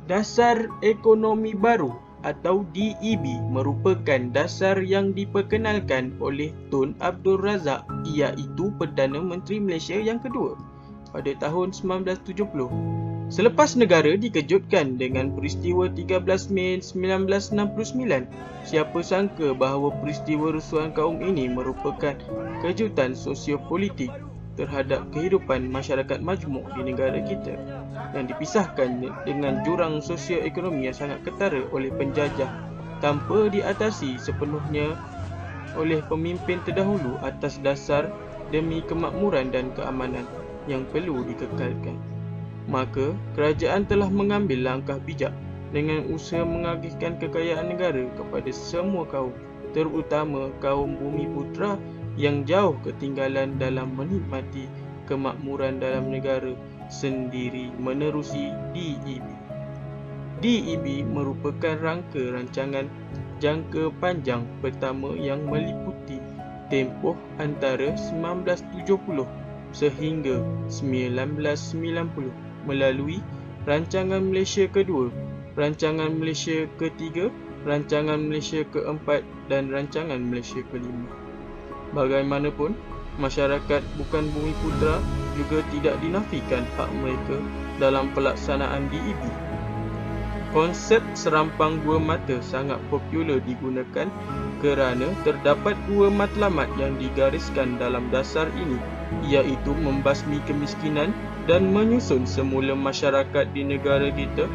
Dasar Ekonomi Baru atau DEB merupakan dasar yang diperkenalkan oleh Tun Abdul Razak, iaitu Perdana Menteri Malaysia yang kedua pada tahun 1970. Selepas negara dikejutkan dengan peristiwa 13 Mei 1969, siapa sangka bahawa peristiwa rusuhan kaum ini merupakan kejutan sosiopolitik terhadap kehidupan masyarakat majmuk di negara kita yang dipisahkan dengan jurang sosioekonomi yang sangat ketara oleh penjajah tanpa diatasi sepenuhnya oleh pemimpin terdahulu atas dasar demi kemakmuran dan keamanan yang perlu dikekalkan. Maka, kerajaan telah mengambil langkah bijak dengan usaha mengagihkan kekayaan negara kepada semua kaum, terutama kaum Bumiputera yang jauh ketinggalan dalam menikmati kemakmuran dalam negara sendiri menerusi DEB. DEB merupakan rangka rancangan jangka panjang pertama yang meliputi tempoh antara 1970 sehingga 1990 melalui Rancangan Malaysia Kedua, Rancangan Malaysia Ketiga, Rancangan Malaysia Keempat dan Rancangan Malaysia Kelima. Bagaimanapun, masyarakat bukan Bumiputera juga tidak dinafikan hak mereka dalam pelaksanaan DEB. Konsep serampang dua mata sangat popular digunakan kerana terdapat dua matlamat yang digariskan dalam dasar ini, iaitu membasmi kemiskinan dan menyusun semula masyarakat di negara kita.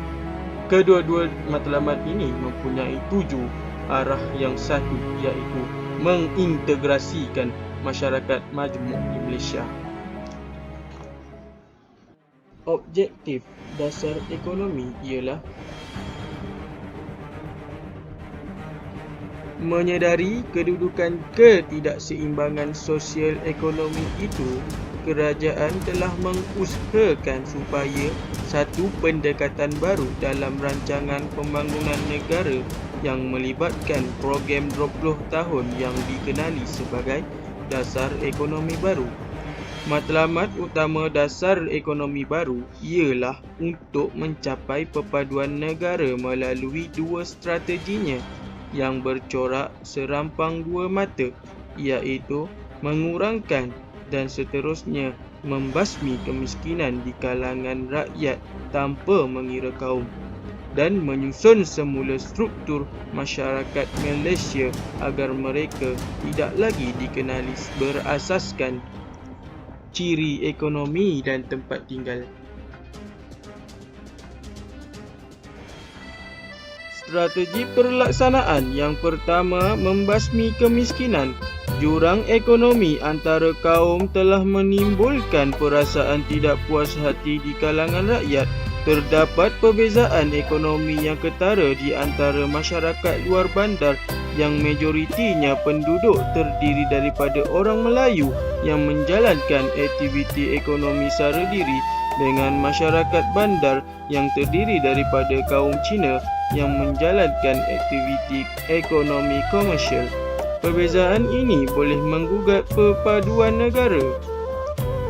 Kedua-dua matlamat ini mempunyai tuju arah yang satu, iaitu mengintegrasikan masyarakat majmuk di Malaysia. Objektif dasar ekonomi ialah menyedari kedudukan ketidakseimbangan sosial ekonomi itu. Kerajaan telah mengusahakan supaya satu pendekatan baru dalam rancangan pembangunan negara yang melibatkan program 20 tahun yang dikenali sebagai Dasar Ekonomi Baru. Matlamat utama Dasar Ekonomi Baru ialah untuk mencapai perpaduan negara melalui dua strateginya yang bercorak serampang dua mata, iaitu mengurangkan dan seterusnya membasmi kemiskinan di kalangan rakyat tanpa mengira kaum, dan menyusun semula struktur masyarakat Malaysia agar mereka tidak lagi dikenali berasaskan ciri ekonomi dan tempat tinggal. Strategi perlaksanaan yang pertama, membasmi kemiskinan. Jurang ekonomi antara kaum telah menimbulkan perasaan tidak puas hati di kalangan rakyat. Terdapat perbezaan ekonomi yang ketara di antara masyarakat luar bandar yang majoritinya penduduk terdiri daripada orang Melayu yang menjalankan aktiviti ekonomi sara diri dengan masyarakat bandar yang terdiri daripada kaum Cina yang menjalankan aktiviti ekonomi komersial. Perbezaan ini boleh menggugat perpaduan negara.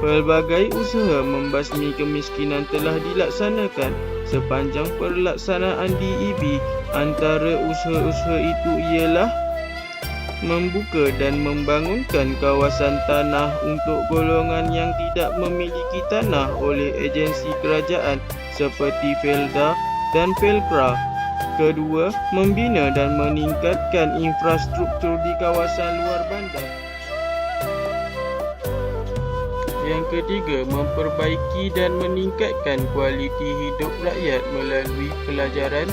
Pelbagai usaha membasmi kemiskinan telah dilaksanakan sepanjang pelaksanaan DEB. Antara usaha-usaha itu ialah membuka dan membangunkan kawasan tanah untuk golongan yang tidak memiliki tanah oleh agensi kerajaan seperti Felda dan Felkra. Kedua, membina dan meningkatkan infrastruktur di kawasan luar bandar. Yang ketiga, memperbaiki dan meningkatkan kualiti hidup rakyat melalui pelajaran,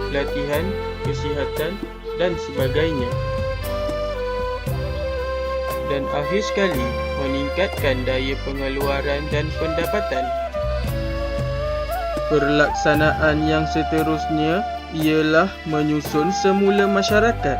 pelatihan, kesihatan dan sebagainya. Dan akhir sekali, meningkatkan daya pengeluaran dan pendapatan. Pelaksanaan yang seterusnya ialah menyusun semula masyarakat.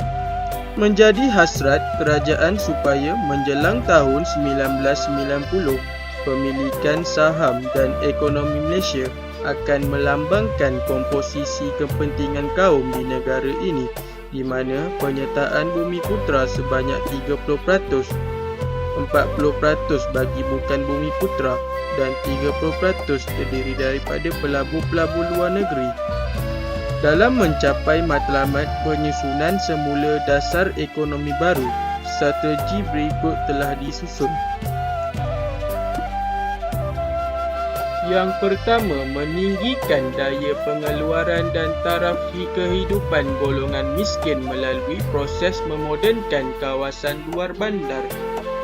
Menjadi hasrat kerajaan supaya menjelang tahun 1990, pemilikan saham dan ekonomi Malaysia akan melambangkan komposisi kepentingan kaum di negara ini, di mana penyertaan Bumiputera sebanyak 30%, 40% bagi bukan Bumiputera dan 30% terdiri daripada pelabur-pelabur luar negeri. Dalam mencapai matlamat penyusunan semula dasar ekonomi baru, strategi berikut telah disusun. Yang pertama, meninggikan daya pengeluaran dan taraf kehidupan golongan miskin melalui proses memodernkan kawasan luar bandar.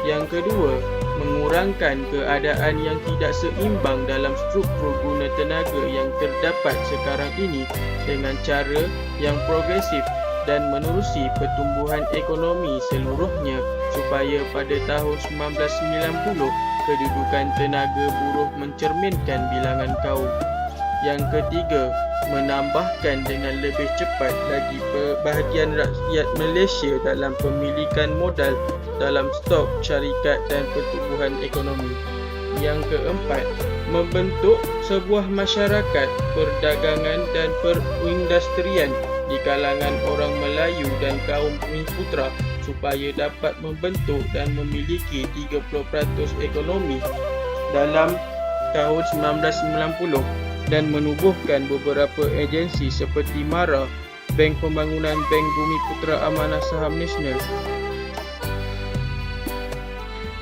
Yang kedua, mengurangkan keadaan yang tidak seimbang dalam struktur guna tenaga yang terdapat sekarang ini dengan cara yang progresif dan menerusi pertumbuhan ekonomi seluruhnya supaya pada tahun 1990 kedudukan tenaga buruh mencerminkan bilangan kaum. Yang ketiga, menambahkan dengan lebih cepat lagi bahagian rakyat Malaysia dalam pemilikan modal dalam stok syarikat dan pertumbuhan ekonomi. Yang keempat, membentuk sebuah masyarakat perdagangan dan perindustrian di kalangan orang Melayu dan kaum Bumiputera supaya dapat membentuk dan memiliki 30% ekonomi dalam tahun 1990 dan menubuhkan beberapa agensi seperti MARA, Bank Pembangunan Bank Bumiputera Amanah Saham Nasional.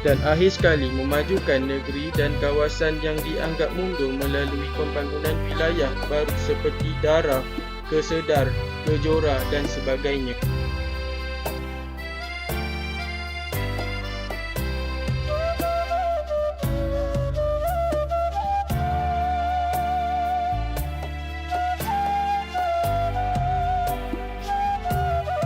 Dan akhir sekali, memajukan negeri dan kawasan yang dianggap mundur melalui pembangunan wilayah baru seperti Dara, Kesedar, Kejora dan sebagainya.